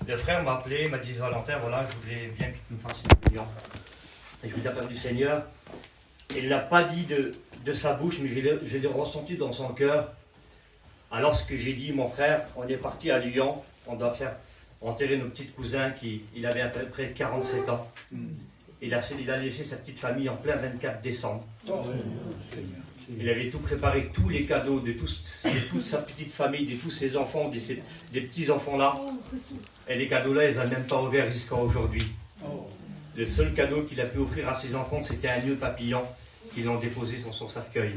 Le frère m'a appelé, m'a dit Valentin, voilà, je voudrais bien que tu me fasses une réunion. Et je lui ai appelé du Seigneur. Il ne l'a pas dit de sa bouche, mais je l'ai ressenti dans son cœur. Alors ce que j'ai dit, mon frère, on est parti à Lyon, on doit faire enterrer nos petits cousins il avait à peu près 47 ans. Il a laissé sa petite famille en plein 24 décembre. Il avait tout préparé, tous les cadeaux de toute sa petite famille, de tous ses enfants, des petits-enfants-là. Et les cadeaux-là, il ne les a même pas ouverts jusqu'à aujourd'hui. Le seul cadeau qu'il a pu offrir à ses enfants, c'était un nœud papillon qu'ils ont déposé sur son cercueil.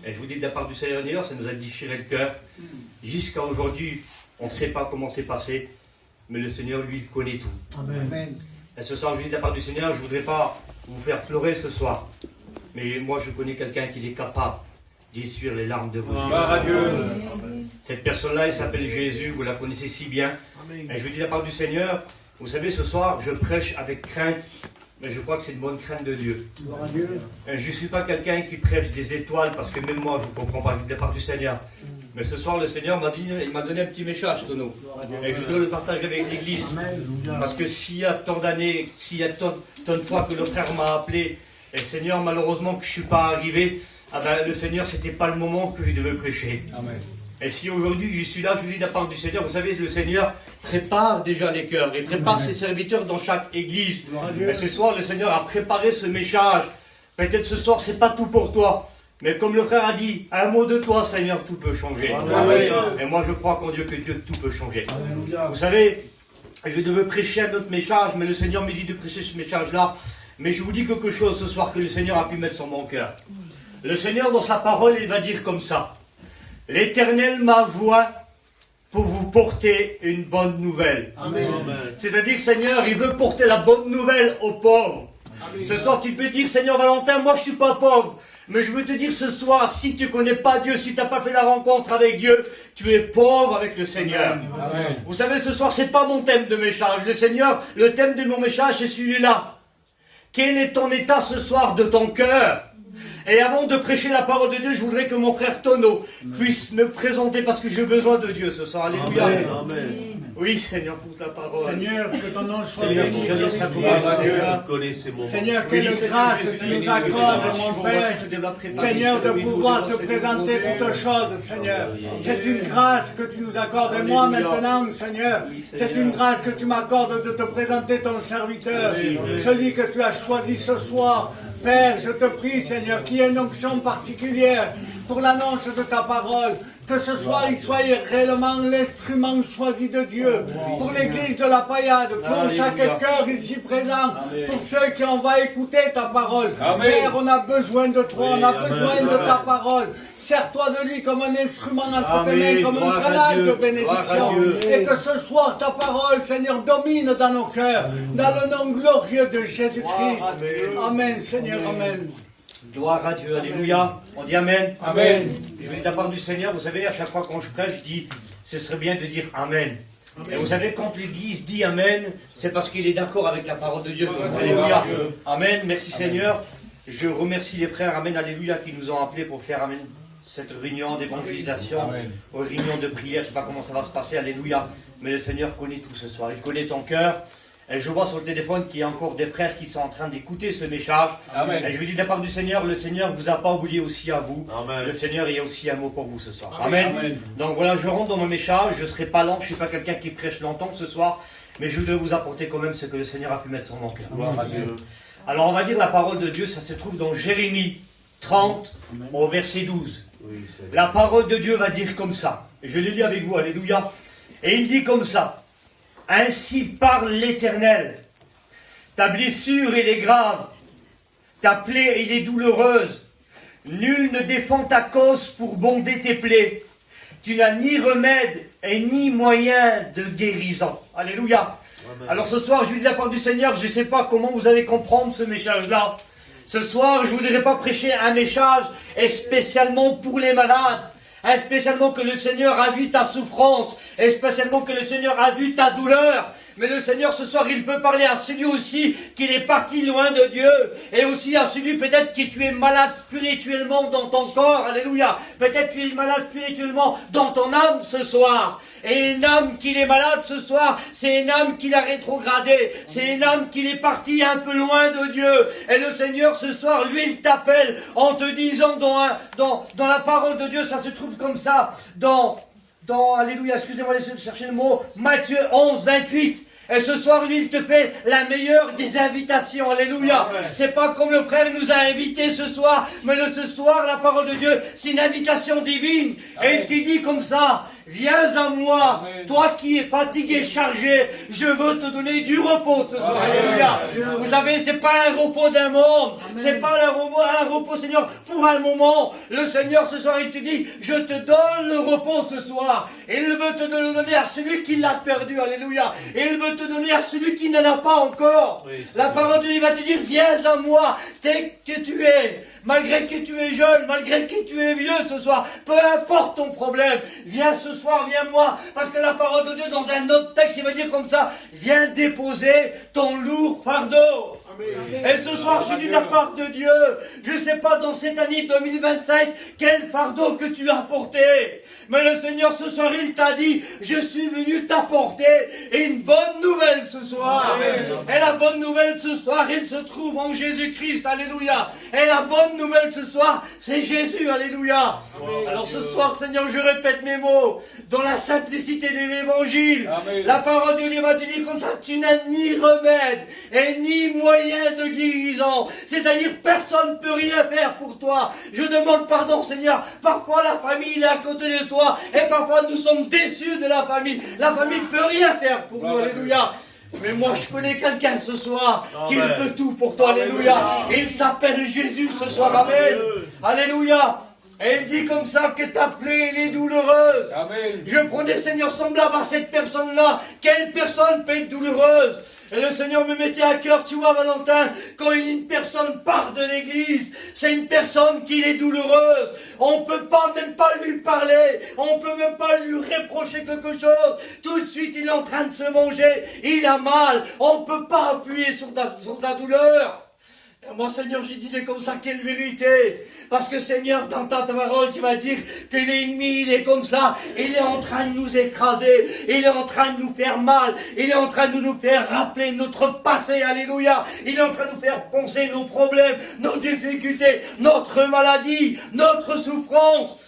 Et je vous dis, de la part du Seigneur, ça nous a déchiré le cœur. Jusqu'à aujourd'hui, on ne sait pas comment c'est passé, mais le Seigneur, lui, il connaît tout. Amen. Et ce soir, je vous dis, de la part du Seigneur, je ne voudrais pas vous faire pleurer ce soir. Mais moi, je connais quelqu'un qui est capable d'essuyer les larmes de vos yeux. Cette personne-là, il s'appelle Jésus, vous la connaissez si bien. Amen. Et je vous dis, de la part du Seigneur, vous savez, ce soir, je prêche avec crainte, mais je crois que c'est une bonne crainte de Dieu. Je ne suis pas quelqu'un qui prêche des étoiles, parce que même moi, je ne comprends pas de la part du Seigneur. Mais ce soir, le Seigneur m'a donné un petit message, Tonneau. Et je dois le partager avec l'Église. Parce que s'il y a tant d'années, s'il y a tant de fois que le frère m'a appelé, et le Seigneur, malheureusement, que je ne suis pas arrivé, ah ben, le Seigneur, ce n'était pas le moment que je devais prêcher. Amen. Et si aujourd'hui je suis là, je vous dis de la part du Seigneur, vous savez, le Seigneur prépare déjà les cœurs, il prépare ses serviteurs dans chaque église. Et ce soir, le Seigneur a préparé ce message. Peut-être ce soir, c'est pas tout pour toi. Mais comme le frère a dit, un mot de toi, Seigneur, tout peut changer. Amen. Et moi, je crois qu'en Dieu, que Dieu, tout peut changer. Amen. Vous savez, je devais prêcher un autre message, mais le Seigneur me dit de prêcher ce message-là. Mais je vous dis quelque chose ce soir que le Seigneur a pu mettre sur mon cœur. Le Seigneur, dans sa parole, il va dire comme ça. L'Éternel m'envoie pour vous porter une bonne nouvelle. Amen. C'est-à-dire, Seigneur, il veut porter la bonne nouvelle aux pauvres. Amen. Ce soir, tu peux dire, Seigneur Valentin, moi je ne suis pas pauvre. Mais je veux te dire ce soir, si tu ne connais pas Dieu, si tu n'as pas fait la rencontre avec Dieu, tu es pauvre avec le Seigneur. Amen. Vous savez, ce soir, ce n'est pas mon thème de message. Le Seigneur, le thème de mon message, c'est celui-là. Quel est ton état ce soir de ton cœur? Et avant de prêcher la parole de Dieu, je voudrais que mon frère Tonneau puisse me présenter parce que j'ai besoin de Dieu ce soir. Alléluia. Amen. Amen. Oui, Seigneur, pour ta parole. Seigneur, que ton nom soit Seigneur, béni. Seigneur, quelle grâce tu nous accordes, mon Père. Seigneur, de pouvoir te présenter toutes choses, Seigneur. C'est une grâce que tu nous accordes. Et moi, maintenant, Seigneur, c'est une grâce que tu m'accordes de te présenter ton serviteur, celui que tu as choisi ce soir. Père, je te prie, Seigneur, qu'il y ait une onction particulière pour l'annonce de ta parole. Que ce soir, il soit réellement l'instrument choisi de Dieu pour l'église de la Paillade, pour chaque cœur ici présent, pour ceux qui en vont écouter ta parole. Amen. Père, on a besoin de toi, on a besoin de ta parole. Sers-toi de lui comme un instrument entre tes mains, comme un canal de bénédiction. Et que ce soir, ta parole, Seigneur, domine dans nos cœurs, dans le nom glorieux de Jésus-Christ. Amen, Seigneur, amen. Gloire à Dieu, alléluia. On dit Amen. Amen. Je vais de la part du Seigneur, vous savez, à chaque fois quand je prêche, je dis, ce serait bien de dire Amen. Amen. Et vous savez, quand l'Église dit Amen, c'est parce qu'il est d'accord avec la parole de Dieu. Alléluia. Amen. Merci Seigneur. Je remercie les frères, Amen, alléluia, qui nous ont appelés pour faire Amen, cette réunion d'évangélisation, réunion de prière. Je ne sais pas comment ça va se passer, alléluia. Mais le Seigneur connaît tout ce soir. Il connaît ton cœur. Et je vois sur le téléphone qu'il y a encore des frères qui sont en train d'écouter ce message. Amen. Et je vous dis de la part du Seigneur, le Seigneur ne vous a pas oublié aussi à vous. Amen. Le Seigneur, il y a aussi un mot pour vous ce soir. Amen. Amen. Donc voilà, je rentre dans mon message. Je ne serai pas lent, je ne suis pas quelqu'un qui prêche longtemps ce soir. Mais je voudrais vous apporter quand même ce que le Seigneur a pu mettre sur mon cœur. Alors on va dire la parole de Dieu, ça se trouve dans Jérémie 30 au verset 12. Oui, la parole de Dieu va dire comme ça. Et je le lis avec vous, alléluia. Et il dit comme ça. Ainsi parle l'Éternel. Ta blessure, elle est grave. Ta plaie, elle est douloureuse. Nul ne défend ta cause pour bonder tes plaies. Tu n'as ni remède et ni moyen de guérison. Alléluia. Amen. Alors ce soir, je lui dis de la part du Seigneur, je ne sais pas comment vous allez comprendre ce message-là. Ce soir, je ne voudrais pas prêcher un message spécialement pour les malades. Spécialement que le Seigneur a vu ta souffrance, et spécialement que le Seigneur a vu ta douleur. Mais le Seigneur, ce soir, il peut parler à celui aussi qui est parti loin de Dieu. Et aussi à celui peut-être qui tu es malade spirituellement dans ton corps. Alléluia. Peut-être tu es malade spirituellement dans ton âme ce soir. Et une âme qui est malade ce soir, c'est une âme qui l'a rétrogradé. C'est une âme qui est partie un peu loin de Dieu. Et le Seigneur ce soir, lui, il t'appelle en te disant dans la parole de Dieu, ça se trouve comme ça, alléluia, excusez-moi, laissez chercher le mot, Matthieu 11, 28. Et ce soir, lui, il te fait la meilleure des invitations. Alléluia. C'est pas comme le frère nous a invités ce soir, mais ce soir, la parole de Dieu, c'est une invitation divine. Amen. Et il te dit comme ça, viens à moi, Amen. Toi qui es fatigué, chargé, je veux te donner du repos ce soir. Amen. Alléluia. Amen. Vous savez, c'est pas un repos d'un monde. Amen. C'est pas un repos, Seigneur, pour un moment. Le Seigneur, ce soir, il te dit, je te donne le repos ce soir. Il veut te le donner à celui qui l'a perdu. Alléluia. Il veut te donner à celui qui n'en a pas encore. Oui, la parole de Dieu va te dire, viens à moi, tel que tu es, malgré que tu es jeune, malgré que tu es vieux ce soir, peu importe ton problème, viens ce soir, viens moi, parce que la parole de Dieu dans un autre texte, il va dire comme ça, viens déposer ton lourd fardeau. Et ce soir, je dis de la part de Dieu, je ne sais pas dans cette année 2025 quel fardeau que tu as porté, mais le Seigneur ce soir il t'a dit, je suis venu t'apporter une bonne nouvelle ce soir. Amen. Et la bonne nouvelle ce soir, il se trouve en Jésus-Christ, alléluia. Et la bonne nouvelle ce soir, c'est Jésus, alléluia. Amen. Alors ce soir, Seigneur, je répète mes mots, dans la simplicité de l'évangile, la parole de Dieu va te dire comme ça, tu n'as ni remède et ni moyen de guérison, c'est-à-dire personne ne peut rien faire pour toi. Je demande pardon, Seigneur, parfois la famille est à côté de toi et parfois nous sommes déçus de la famille ne peut rien faire pour nous, alléluia. Mais moi je connais quelqu'un ce soir qui peut tout pour toi, alléluia. Il s'appelle Jésus ce soir, amen, alléluia. Et il dit comme ça que ta plaie elle est douloureuse. Amen. Je prenais, Seigneur, semblable à cette personne-là. Quelle personne peut être douloureuse? Et le Seigneur me mettait à cœur, tu vois, Valentin, quand une personne part de l'église, c'est une personne qui est douloureuse. On ne peut pas même pas lui parler, on ne peut même pas lui reprocher quelque chose. Tout de suite, il est en train de se venger, il a mal, on ne peut pas appuyer sur ta douleur. Et moi, Seigneur, je disais comme ça, quelle vérité. Parce que Seigneur, dans ta parole, tu vas dire que l'ennemi, il est comme ça. Il est en train de nous écraser. Il est en train de nous faire mal. Il est en train de nous faire rappeler notre passé. Alléluia. Il est en train de nous faire penser nos problèmes, nos difficultés, notre maladie, notre souffrance.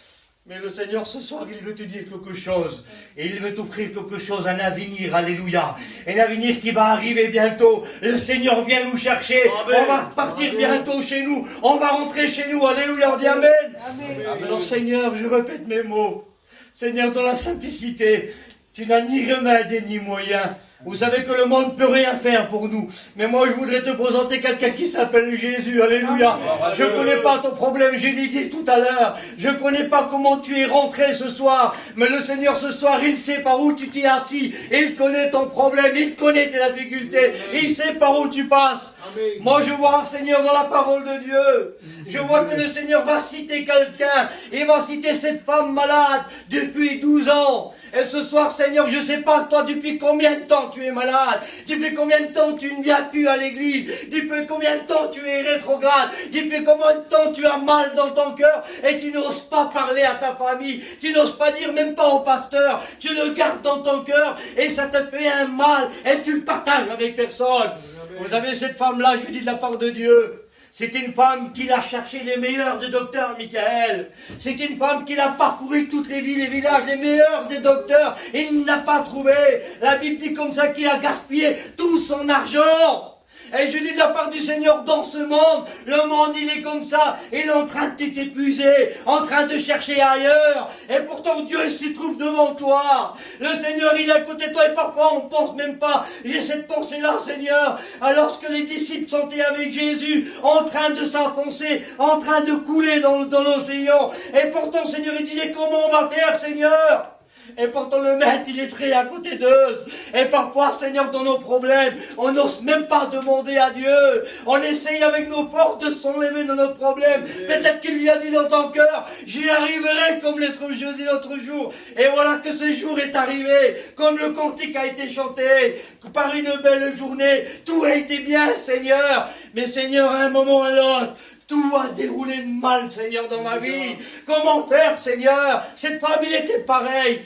Mais le Seigneur, ce soir, il veut te dire quelque chose. Et il veut t'offrir quelque chose, un avenir, alléluia. Un avenir qui va arriver bientôt. Le Seigneur vient nous chercher. Amen. On va partir bientôt chez nous. On va rentrer chez nous, alléluia. On dit Amen. Amen. Alors Seigneur, je répète mes mots. Seigneur, dans la simplicité, tu n'as ni remède ni moyen. Vous savez que le monde ne peut rien faire pour nous. Mais moi, je voudrais te présenter quelqu'un qui s'appelle Jésus. Alléluia. Je ne connais pas ton problème, je l'ai dit tout à l'heure. Je ne connais pas comment tu es rentré ce soir. Mais le Seigneur, ce soir, il sait par où tu t'es assis. Il connaît ton problème, il connaît tes difficultés. Il sait par où tu passes. Moi, je vois, Seigneur, dans la parole de Dieu, je vois que le Seigneur va citer quelqu'un. Il va citer cette femme malade depuis 12 ans. Et ce soir, Seigneur, je ne sais pas, toi, depuis combien de temps tu es malade, depuis combien de temps tu ne viens plus à l'église, depuis combien de temps tu es rétrograde, depuis combien de temps tu as mal dans ton cœur et tu n'oses pas parler à ta famille, tu n'oses pas dire même pas au pasteur, tu le gardes dans ton cœur et ça te fait un mal et tu le partages avec personne. Vous avez cette femme-là, je dis de la part de Dieu. C'est une femme qui a cherché les meilleurs des docteurs, Michael. C'est une femme qui a parcouru toutes les villes et villages, les meilleurs des docteurs. Et il n'a pas trouvé. La Bible dit comme ça qu'il a gaspillé tout son argent. Et je dis de la part du Seigneur, dans ce monde, le monde il est comme ça, il est en train de t'épuiser, en train de chercher ailleurs, et pourtant Dieu il s'y trouve devant toi. Le Seigneur il est à côté de toi, et parfois on ne pense même pas, j'ai cette pensée-là Seigneur, alors que les disciples sont avec Jésus, en train de s'enfoncer, en train de couler dans l'océan, et pourtant Seigneur il disait comment on va faire Seigneur? Et pourtant le maître, il est très à côté d'eux. Et parfois, Seigneur, dans nos problèmes, on n'ose même pas demander à Dieu. On essaye avec nos forces de s'enlever de notre problème. Peut-être qu'il y a dit dans ton cœur, j'y arriverai comme l'autre jour. Et voilà que ce jour est arrivé, comme le cantique a été chanté, par une belle journée. Tout a été bien, Seigneur. Mais Seigneur, à un moment ou à l'autre, tout a déroulé de mal, Seigneur, dans ma vie. Comment faire, Seigneur? Cette famille était pareille.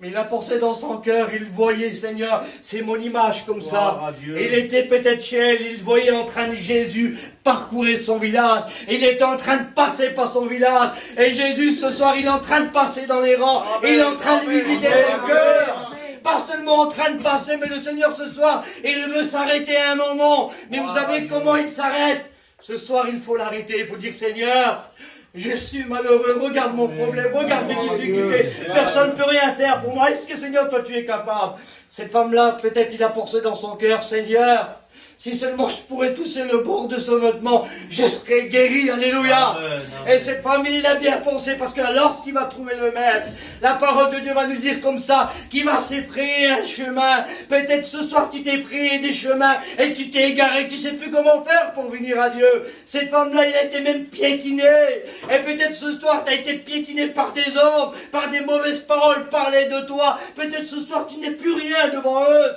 Mais il a pensé dans son cœur, il voyait, Seigneur, c'est mon image comme ça. Il était peut-être chez elle, il voyait en train de Jésus parcourir son village. Il était en train de passer par son village. Et Jésus, ce soir, il est en train de passer dans les rangs. Il est en train de visiter ton cœur. Pas seulement en train de passer, mais le Seigneur, ce soir, il veut s'arrêter à un moment. Mais vous savez comment il s'arrête? Ce soir, il faut l'arrêter. Il faut dire, Seigneur, je suis malheureux, regarde mon problème, regarde mes difficultés, personne ne peut rien faire pour moi. Est-ce que, Seigneur, toi tu es capable? Cette femme-là, peut-être il a pensé dans son cœur, Seigneur, si seulement je pourrais toucher le bord de ce vêtement, je serais guéri, alléluia. Amen. Et cette famille, il a bien pensé, parce que lorsqu'il va trouver le maître, la parole de Dieu va nous dire comme ça, qu'il va s'effrayer un chemin. Peut-être ce soir tu t'es frayé des chemins, et tu t'es égaré, tu sais plus comment faire pour venir à Dieu. Cette femme-là, il a été même piétinée. Et peut-être ce soir, tu as été piétiné par des hommes, par des mauvaises paroles parlées de toi. Peut-être ce soir, tu n'es plus rien devant eux.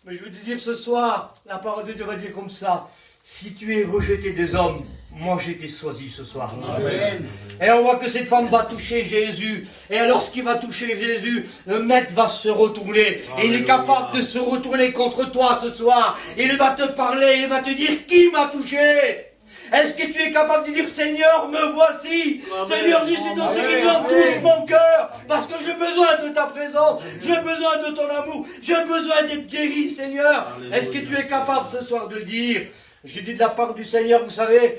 Mais je veux te dire ce soir, la parole de Dieu va dire comme ça, si tu es rejeté des hommes, moi j'ai été choisi ce soir. Amen. Et on voit que cette femme va toucher Jésus. Et lorsqu'il va toucher Jésus, le maître va se retourner. Et il est capable de se retourner contre toi ce soir. Il va te parler, il va te dire qui m'a touché. Est-ce que tu es capable de dire, Seigneur, me voici. Amen. Seigneur, je suis dans ce qui touche mon cœur. Parce que j'ai besoin de ta présence. J'ai besoin de ton amour. J'ai besoin d'être guéri, Seigneur. Alléluia. Est-ce que tu es capable ce soir de le dire? J'ai dit de la part du Seigneur, vous savez,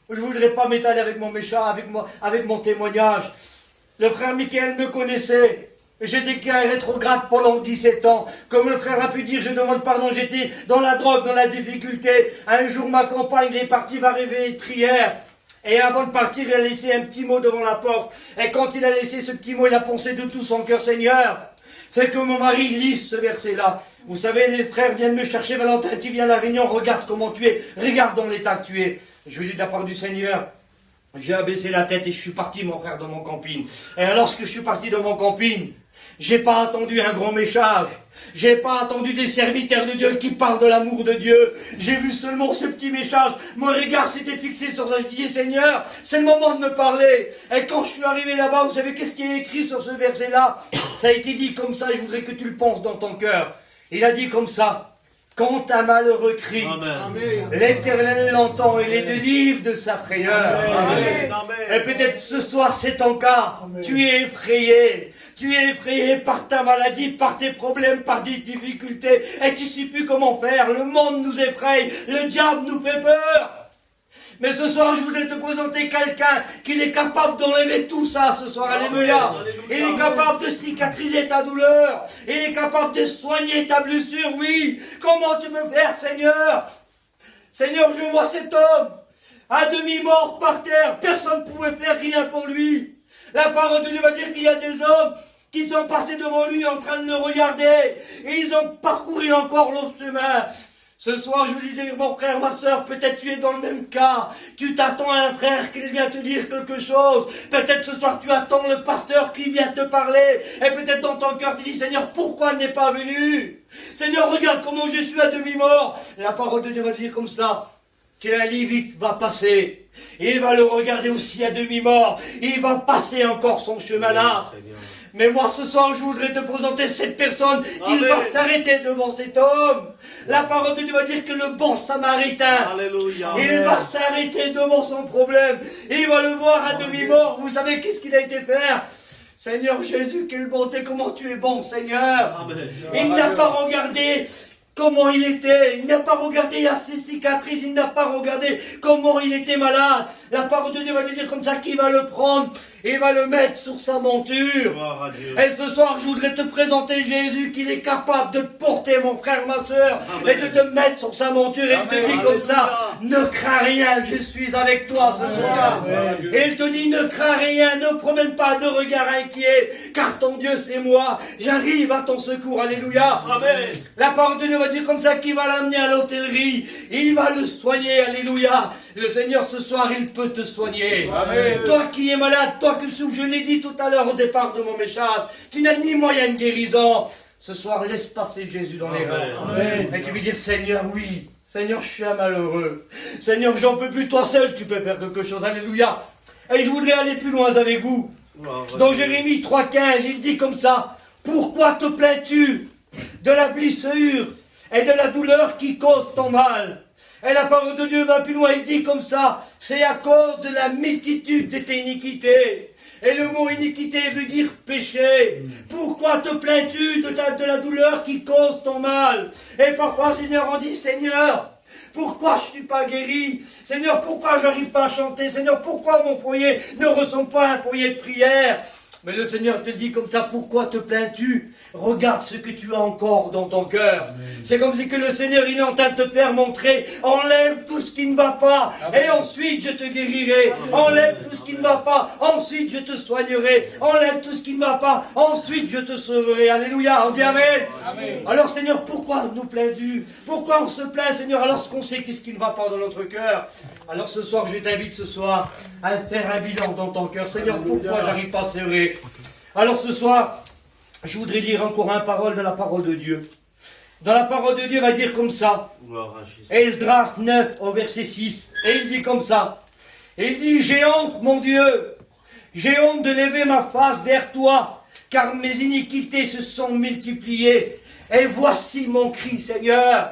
je ne voudrais pas m'étaler avec mon méchant, avec mon témoignage. Le frère Michael me connaissait. J'étais qu'un rétrograde pendant 17 ans. Comme le frère a pu dire, je demande pardon, j'étais dans la drogue, dans la difficulté. Un jour, ma compagne est partie, va réveiller de prière. Et avant de partir, il a laissé un petit mot devant la porte. Et quand il a laissé ce petit mot, il a pensé de tout son cœur, Seigneur, fais que mon mari lise ce verset-là. Vous savez, les frères viennent me chercher, Valentin, tu viens à la réunion, regarde comment tu es, regarde dans l'état que tu es. Je lui dis de la part du Seigneur, j'ai abaissé la tête et je suis parti, mon frère, dans mon camping. Et lorsque je suis parti dans mon camping, j'ai pas attendu un grand message. J'ai pas attendu des serviteurs de Dieu qui parlent de l'amour de Dieu. J'ai vu seulement ce petit message. Mon regard s'était fixé sur ça. Je disais, Seigneur, c'est le moment de me parler. Et quand je suis arrivé là-bas, vous savez qu'est-ce qui est écrit sur ce verset-là? Ça a été dit comme ça, et je voudrais que tu le penses dans ton cœur. Il a dit comme ça. Quand un malheureux crie, l'Éternel l'entend et les délivre de sa frayeur. Amen. Et peut-être ce soir c'est ton cas. Amen. Tu es effrayé. Tu es effrayé par ta maladie, par tes problèmes, par des difficultés. Et tu ne sais plus comment faire. Le monde nous effraie. Le diable nous fait peur. Mais ce soir, je voudrais te présenter quelqu'un qui est capable d'enlever tout ça ce soir. Alléluia. Il est capable de cicatriser ta douleur. Il est capable de soigner ta blessure, oui. Comment tu peux faire, Seigneur? Seigneur, je vois cet homme à demi-mort par terre. Personne ne pouvait faire rien pour lui. La parole de Dieu va dire qu'il y a des hommes qui sont passés devant lui en train de le regarder. Et ils ont parcouru encore leur chemin. Ce soir, je lui dis, mon frère, ma soeur, peut-être tu es dans le même cas. Tu t'attends à un frère qui vient te dire quelque chose. Peut-être ce soir, tu attends le pasteur qui vient te parler. Et peut-être dans ton cœur, tu dis, Seigneur, pourquoi il n'est pas venu? Seigneur, regarde comment je suis à demi-mort. La parole de Dieu va dire comme ça, qu'un Lévite va passer. Il va le regarder aussi à demi-mort. Il va passer encore son chemin là. Mais moi, ce soir, je voudrais te présenter cette personne qui va s'arrêter devant cet homme. La parole de Dieu va dire que le bon samaritain, Alléluia. Il va s'arrêter devant son problème. Il va le voir à demi-mort. Vous savez qu'est-ce qu'il a été faire? Seigneur Jésus, quelle bonté, comment tu es bon, Seigneur. Amen. Il n'a pas regardé comment il était, il n'a pas regardé à ses cicatrices, il n'a pas regardé comment il était malade. La parole de Dieu va lui dire comme ça qu'il va le prendre il va le mettre sur sa monture. Et ce soir, je voudrais te présenter Jésus, qu'il est capable de te porter, mon frère, ma soeur, et de te mettre sur sa monture. Et il te dit comme ça, ne crains rien, je suis avec toi ce soir. Et il te dit, ne crains rien, ne promène pas de regard inquiet, car ton Dieu c'est moi, j'arrive à ton secours. Alléluia. Amen. La parole de Dieu va dire comme ça qu'il va l'amener à l'hôtellerie, il va le soigner. Alléluia. Le Seigneur ce soir, il peut te soigner. Amen. Toi qui es malade, toi qui souffres, je l'ai dit tout à l'heure au départ de mon message, tu n'as ni moyen de guérison. Ce soir, laisse passer Jésus dans les reins. Et tu lui dire, Seigneur, oui. Seigneur, je suis un malheureux. Seigneur, j'en peux plus. Toi seul, tu peux faire quelque chose. Alléluia. Et je voudrais aller plus loin avec vous. Dans Jérémie 3,15, il dit comme ça, pourquoi te plains-tu de la blessure et de la douleur qui cause ton mal? Et la parole de Dieu va plus loin, il dit comme ça, c'est à cause de la multitude de tes iniquités. Et le mot iniquité veut dire péché. Pourquoi te plains-tu de la douleur qui cause ton mal? Et parfois, Seigneur, on dit, Seigneur, pourquoi je ne suis pas guéri? Seigneur, pourquoi je n'arrive pas à chanter? Seigneur, pourquoi mon foyer ne ressemble pas à un foyer de prière? Mais le Seigneur te dit comme ça, pourquoi te plains-tu? Regarde ce que tu as encore dans ton cœur. C'est comme si que le Seigneur, il est en train de te faire montrer, enlève tout ce qui ne va pas, et ensuite je te guérirai. Enlève tout ce qui ne va pas, ensuite je te soignerai. Enlève tout ce qui ne va pas, ensuite je te sauverai. Alléluia, on dit Amen. Amen. Alors Seigneur, pourquoi nous plains-tu? Pourquoi on se plaint, Seigneur, alors qu'on sait qu'est-ce qui ne va pas dans notre cœur? Alors ce soir, je t'invite ce soir à faire un bilan dans ton cœur. Seigneur, pourquoi j'arrive pas à serrer? Alors ce soir, je voudrais lire encore une parole de la parole de Dieu. Dans la parole de Dieu, il va dire comme ça. Esdras 9 au verset 6. Et il dit comme ça. Et il dit, j'ai honte, mon Dieu. J'ai honte de lever ma face vers toi, car mes iniquités se sont multipliées. Et voici mon cri, Seigneur.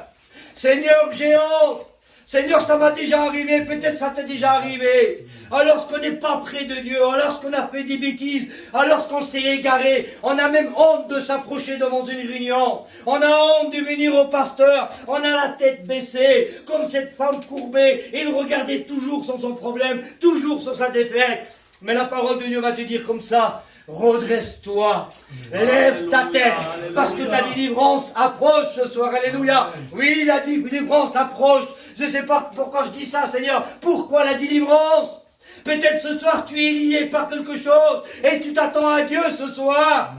Seigneur, j'ai honte. Seigneur, ça m'a déjà arrivé, peut-être ça t'est déjà arrivé. Alors qu'on n'est pas près de Dieu, alors qu'on a fait des bêtises, alors qu'on s'est égaré, on a même honte de s'approcher devant une réunion. On a honte de venir au pasteur, on a la tête baissée, comme cette femme courbée. Il regardait toujours sur son problème, toujours sur sa défaite. Mais la parole de Dieu va te dire comme ça, redresse-toi, lève ta tête, parce que ta délivrance approche ce soir. Alléluia. Oui, la délivrance approche. Je ne sais pas pourquoi je dis ça, Seigneur. Pourquoi la délivrance? Peut-être ce soir tu es lié par quelque chose et tu t'attends à Dieu ce soir.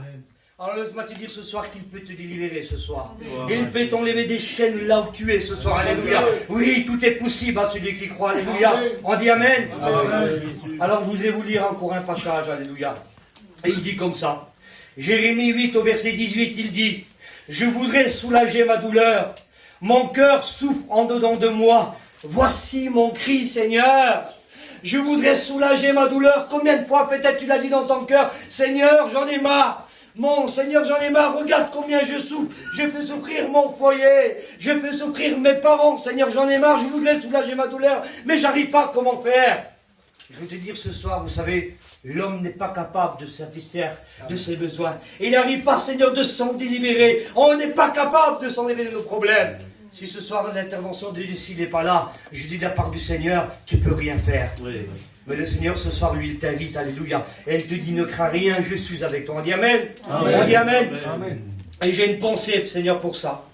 Alors laisse-moi te dire ce soir qu'il peut te délivrer ce soir. Il peut t'enlever des chaînes là où tu es ce soir. Alléluia. Oui, tout est possible à celui qui croit. Alléluia. On dit Amen. Alors je voudrais vous lire encore un passage. Alléluia. Et il dit comme ça. Jérémie 8 au verset 18, il dit, je voudrais soulager ma douleur. Mon cœur souffre en dedans de moi. Voici mon cri, Seigneur. Je voudrais soulager ma douleur. Combien de fois peut-être tu l'as dit dans ton cœur, Seigneur, j'en ai marre. Mon Seigneur, j'en ai marre. Regarde combien je souffre. Je fais souffrir mon foyer. Je fais souffrir mes parents. Seigneur, j'en ai marre. Je voudrais soulager ma douleur. Mais j'arrive pas. Comment faire? Je veux te dire ce soir, vous savez, l'homme n'est pas capable de satisfaire de ses besoins. Il n'arrive pas, Seigneur, de s'en délibérer. On n'est pas capable de s'enlever de nos problèmes. Si ce soir l'intervention de Dieu n'est pas là, je dis de la part du Seigneur, tu ne peux rien faire. Oui. Mais le Seigneur ce soir, lui, il t'invite, alléluia. Et il te dit, ne crains rien, je suis avec toi. On dit Amen. Amen. On dit Amen. Amen. Et j'ai une pensée, Seigneur, pour ça.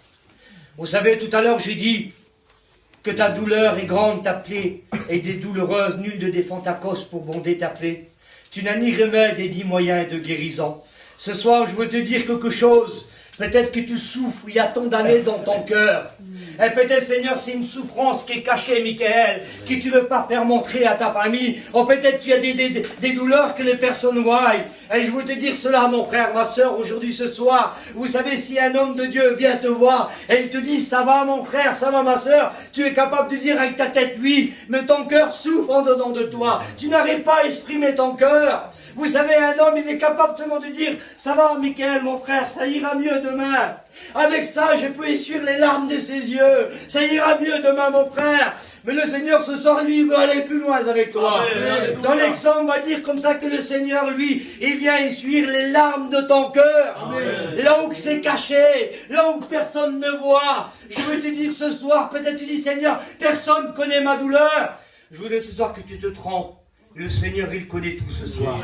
Vous savez, tout à l'heure, j'ai dit que ta douleur est grande, ta plaie est douloureuse, nul ne défend ta cause pour bonder ta plaie. Tu n'as ni remède et ni moyen de guérison. Ce soir, je veux te dire quelque chose. Peut-être que tu souffres, il y a tant d'années dans ton cœur. Et peut-être, Seigneur, c'est une souffrance qui est cachée, Michael, que tu ne veux pas faire montrer à ta famille. Ou peut-être tu as des douleurs que les personnes voient. Et je veux te dire cela, mon frère, ma soeur, aujourd'hui, ce soir. Vous savez, si un homme de Dieu vient te voir et il te dit, ça va, mon frère, ça va, ma soeur, tu es capable de dire avec ta tête, oui, mais ton cœur souffre en dedans de toi. Tu n'arrives pas à exprimer ton cœur. Vous savez, un homme, il est capable seulement de dire, ça va, Michael, mon frère, ça ira mieux demain. Avec ça, je peux essuyer les larmes de ses yeux. Ça ira mieux demain, mon frère. Mais le Seigneur, ce soir, lui, il veut aller plus loin avec toi. Amen. Dans l'Exemple, on va dire comme ça que le Seigneur, lui, il vient essuyer les larmes de ton cœur. Là où c'est caché, là où personne ne voit. Je veux te dire ce soir, peut-être tu dis, Seigneur, personne ne connaît ma douleur. Je voudrais ce soir que tu te trompes. Le Seigneur, il connaît tout ce soir.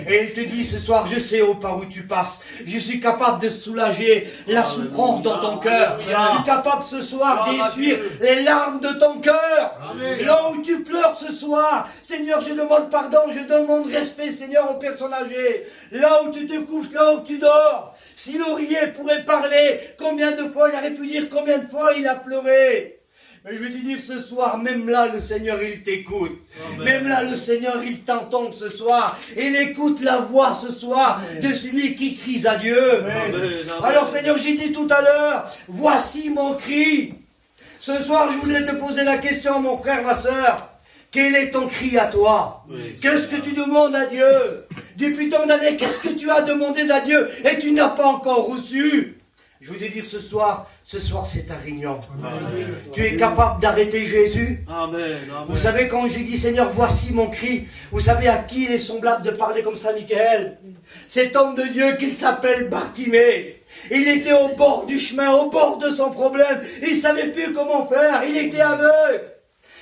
Et il te dit ce soir, je sais par où tu passes. Je suis capable de soulager la souffrance dans ton cœur. Je suis capable ce soir d'essuyer les larmes de ton cœur. Là où tu pleures ce soir, Seigneur, je demande pardon, je demande respect, Seigneur, aux personnes âgées. Là où tu te couches, là où tu dors. Si l'oreiller pourrait parler, combien de fois il aurait pu dire, combien de fois il a pleuré. Mais je veux te dire ce soir, même là, le Seigneur, il t'écoute. Même là, le Seigneur, il t'entend ce soir. Il écoute la voix ce soir de celui qui crie à Dieu. Alors, Seigneur, j'ai dit tout à l'heure, voici mon cri. Ce soir, je voudrais te poser la question, mon frère, ma soeur. Quel est ton cri à toi? Qu'est-ce que tu demandes à Dieu? Depuis tant d'années, qu'est-ce que tu as demandé à Dieu et tu n'as pas encore reçu? Je veux te dire ce soir c'est ta réunion. Tu es capable d'arrêter Jésus? Amen. Vous savez, quand j'ai dit Seigneur, voici mon cri, vous savez à qui il est semblable de parler comme ça, Michael? Cet homme de Dieu qu'il s'appelle Bartimée. Il était au bord du chemin, au bord de son problème. Il ne savait plus comment faire, il était aveugle.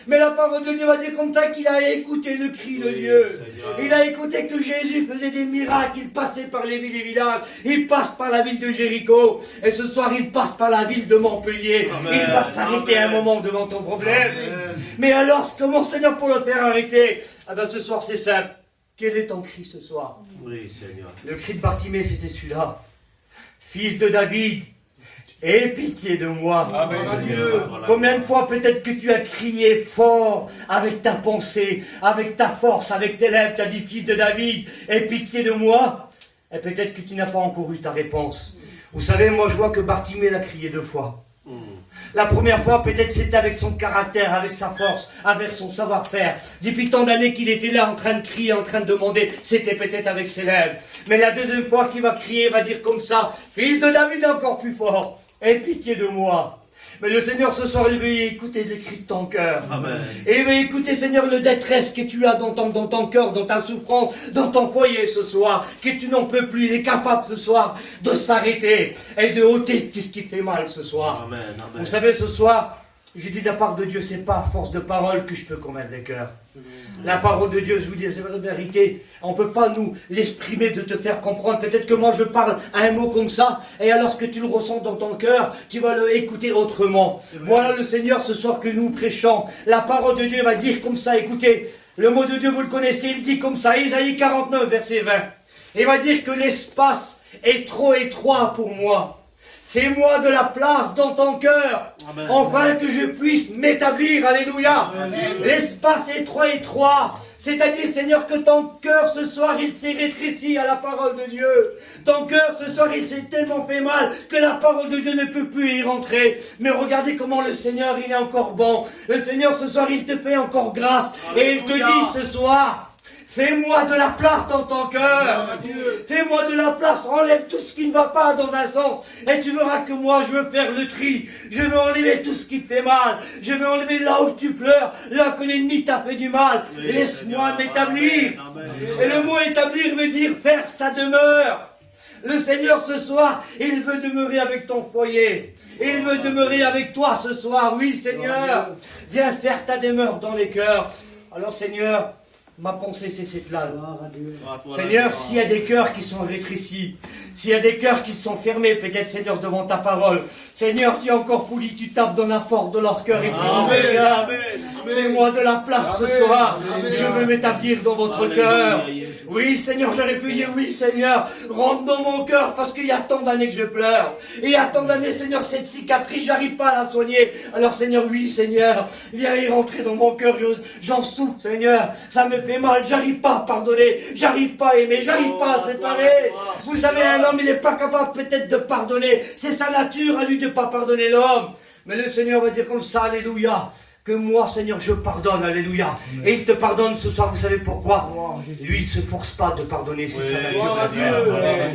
Mais la parole de Dieu va dire comme ça qu'il a écouté le cri de Dieu. Il a écouté que Jésus faisait des miracles. Il passait par les villes et villages. Il passe par la ville de Jéricho. Et ce soir, il passe par la ville de Montpellier. Amen. Il va s'arrêter un moment devant ton problème. Amen. Mais alors, comment, Seigneur, pour le faire arrêter? Ah ben, ce soir, c'est simple. Quel est ton cri ce soir? Oui, Seigneur. Le cri de Bartimée, c'était celui-là. Fils de David, aie pitié de moi. Amen. Combien de fois peut-être que tu as crié fort avec ta pensée, avec ta force, avec tes lèvres, tu as dit fils de David, aie pitié de moi. Et peut-être que tu n'as pas encore eu ta réponse. Vous savez, moi je vois que Bartimée l'a crié 2 fois. La première fois, peut-être c'était avec son caractère, avec sa force, avec son savoir-faire. Depuis tant d'années qu'il était là en train de crier, en train de demander, c'était peut-être avec ses lèvres. Mais la deuxième fois qu'il va crier, il va dire comme ça, fils de David encore plus fort. Aie pitié de moi. Mais le Seigneur ce soir, il veut écouter les cris de ton cœur. Amen. Et il veut écouter, Seigneur, le détresse que tu as dans ton cœur, dans ta souffrance, dans ton foyer ce soir, que tu n'en peux plus. Il est capable ce soir de s'arrêter et de ôter ce qui fait mal ce soir. Amen. Amen. Vous savez, ce soir, je dis de la part de Dieu, c'est pas à force de parole que je peux convaincre les cœurs. La parole de Dieu, je vous dis, c'est la vérité. On ne peut pas nous l'exprimer, de te faire comprendre. Peut-être que moi je parle un mot comme ça, et alors que tu le ressens dans ton cœur, tu vas l'écouter autrement. Voilà le Seigneur ce soir que nous prêchons. La parole de Dieu va dire comme ça, écoutez, le mot de Dieu vous le connaissez, il dit comme ça, Isaïe 49, verset 20. Il va dire que l'espace est trop étroit pour moi. Fais-moi de la place dans ton cœur, afin que je puisse m'établir. Alléluia. L'espace est trop étroit. C'est-à-dire, Seigneur, que ton cœur ce soir, il s'est rétréci à la parole de Dieu. Ton cœur ce soir, il s'est tellement fait mal que la parole de Dieu ne peut plus y rentrer. Mais regardez comment le Seigneur, il est encore bon. Le Seigneur ce soir, il te fait encore grâce. Et il te dit ce soir, fais-moi de la place dans ton cœur. Fais-moi de la place. Enlève tout ce qui ne va pas dans un sens. Et tu verras que moi, je veux faire le tri. Je veux enlever tout ce qui te fait mal. Je veux enlever là où tu pleures, là que l'ennemi t'a fait du mal. Laisse-moi m'établir. Et le mot établir veut dire faire sa demeure. Le Seigneur ce soir, il veut demeurer avec ton foyer. Il veut demeurer avec toi ce soir. Oui, Seigneur. Viens faire ta demeure dans les cœurs. Alors, Seigneur, ma pensée, c'est cette là. Seigneur, s'il y a des cœurs qui sont rétrécis, s'il y a des cœurs qui sont fermés, peut-être, Seigneur, devant ta parole, Seigneur, tu es encore poli, tu tapes dans la porte de leur cœur et tu dis, Seigneur, fais-moi de la place ce soir. Je veux m'établir dans votre cœur. Oui, Seigneur, j'aurais pu dire, oui, Seigneur, rentre dans mon cœur parce qu'il y a tant d'années que je pleure. Et il y a tant d'années, Seigneur, cette cicatrice, j'arrive pas à la soigner. Alors, Seigneur, oui, Seigneur, viens y rentrer dans mon cœur. J'en souffre, Seigneur. Ça me fait mal. J'arrive pas à pardonner. J'arrive pas à aimer. J'arrive pas à séparer. Vous savez, un homme, il n'est pas capable peut-être de pardonner. C'est sa nature à lui de pas pardonner l'homme. Mais le Seigneur va dire comme ça, alléluia, que moi, Seigneur, je pardonne, alléluia. Et il te pardonne ce soir, vous savez pourquoi? Lui, il ne se force pas de pardonner, c'est sa nature.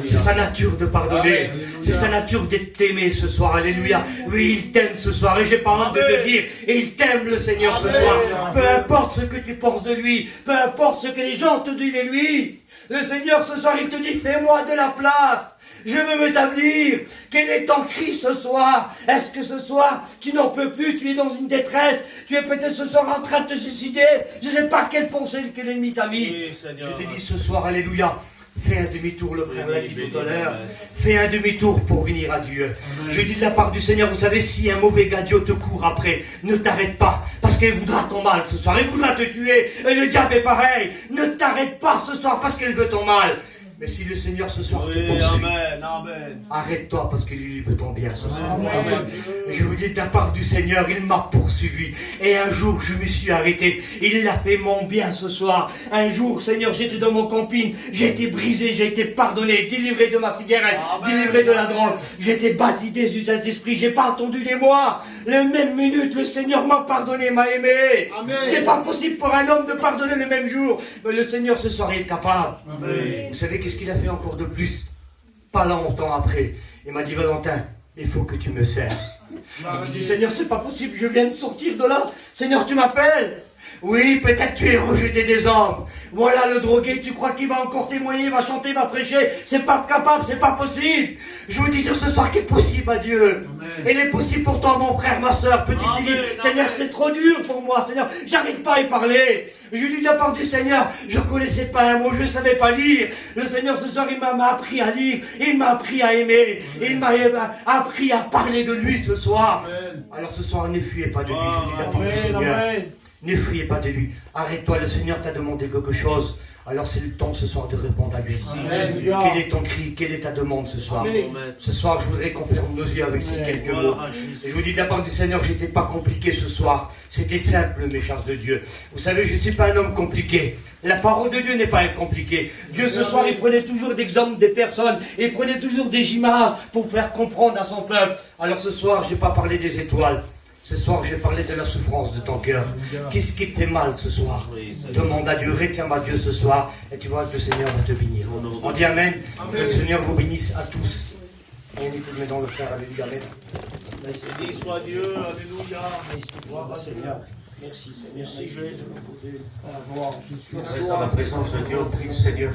C'est sa nature de pardonner. C'est sa nature d'être aimé ce soir, alléluia. Oui, il t'aime ce soir, et j'ai pas honte de te dire, et il t'aime le Seigneur ce soir. Peu importe ce que tu penses de lui, peu importe ce que les gens te disent de lui, le Seigneur ce soir, il te dit, fais-moi de la place. Je veux m'établir. Quel est ton cri ce soir? Est-ce que ce soir, tu n'en peux plus, tu es dans une détresse, tu es peut-être ce soir en train de te suicider, je ne sais pas quelle pensée que l'ennemi t'a mis. Oui, je te dis ce soir, alléluia, fais un demi-tour, le frère l'a dit tout à l'heure. Fais un demi-tour pour venir à Dieu. Je dis de la part du Seigneur, vous savez, si un mauvais gadio te court après, ne t'arrête pas, parce qu'il voudra ton mal ce soir, il voudra te tuer. Et le diable est pareil. Ne t'arrête pas ce soir parce qu'il veut ton mal. Mais si le Seigneur ce soir te poursuit, arrête-toi parce qu'il lui veut ton bien ce soir. Amen. Je vous dis de la part du Seigneur, il m'a poursuivi. Et un jour, je me suis arrêté. Il a fait mon bien ce soir. Un jour, Seigneur, j'étais dans mon camping. J'ai été brisé, j'ai été pardonné, délivré de ma cigarette, délivré de la drogue. J'ai été baptisé du Saint-Esprit. J'ai pas attendu des mois. La même minute, le Seigneur m'a pardonné, m'a aimé. C'est pas possible pour un homme de pardonner le même jour. Mais le Seigneur ce soir est capable. Amen. Vous savez qu'est-ce qu'il a fait encore de plus? Pas longtemps après, il m'a dit, Valentin, il faut que tu me sers. Je dis, Seigneur, c'est pas possible, je viens de sortir de là. Seigneur, tu m'appelles? Oui, peut-être tu es rejeté des hommes. Voilà le drogué, tu crois qu'il va encore témoigner, va chanter, va prêcher? C'est pas capable, c'est pas possible. Je vous dis ce soir qu'il est possible à Dieu. Amen. Il est possible pour toi, mon frère, ma soeur, petite fille. Seigneur, c'est trop dur pour moi, Seigneur. J'arrive pas à y parler. Je lui dis de la part du Seigneur, je connaissais pas un mot, je savais pas lire. Le Seigneur, ce soir, il m'a appris à lire. Il m'a appris à aimer. Il m'a appris à parler de lui ce soir. Amen. Alors ce soir, ne fuyez pas de lui. Je dis de la part du Seigneur. Amen. Ne fuyez pas de lui. Arrête-toi, le Seigneur t'a demandé quelque chose. Alors c'est le temps ce soir de répondre à lui. Quel est ton cri? Quelle est ta demande ce soir? Amen. Ce soir, je voudrais qu'on ferme nos yeux avec ces quelques mots. Et je vous dis de la part du Seigneur, j'étais pas compliqué ce soir. C'était simple, mes chers de Dieu. Vous savez, je ne suis pas un homme compliqué. La parole de Dieu n'est pas compliquée. Dieu ce soir, il prenait toujours d'exemples des personnes. Il prenait toujours des images pour faire comprendre à son peuple. Alors ce soir, je n'ai pas parlé des étoiles. Ce soir, j'ai parlé de la souffrance de ton cœur. Qu'est-ce qui te fait mal ce soir? Demande à Dieu, réclame à Dieu ce soir, et tu vois que le Seigneur va te bénir. On dit Amen. Que le Seigneur vous bénisse à tous. On est tous dans le frère, alléluia. Amen. Béni soit Dieu, alléluia. Seigneur. Merci, Seigneur. Merci, je suis la présence de Dieu, prie, Seigneur,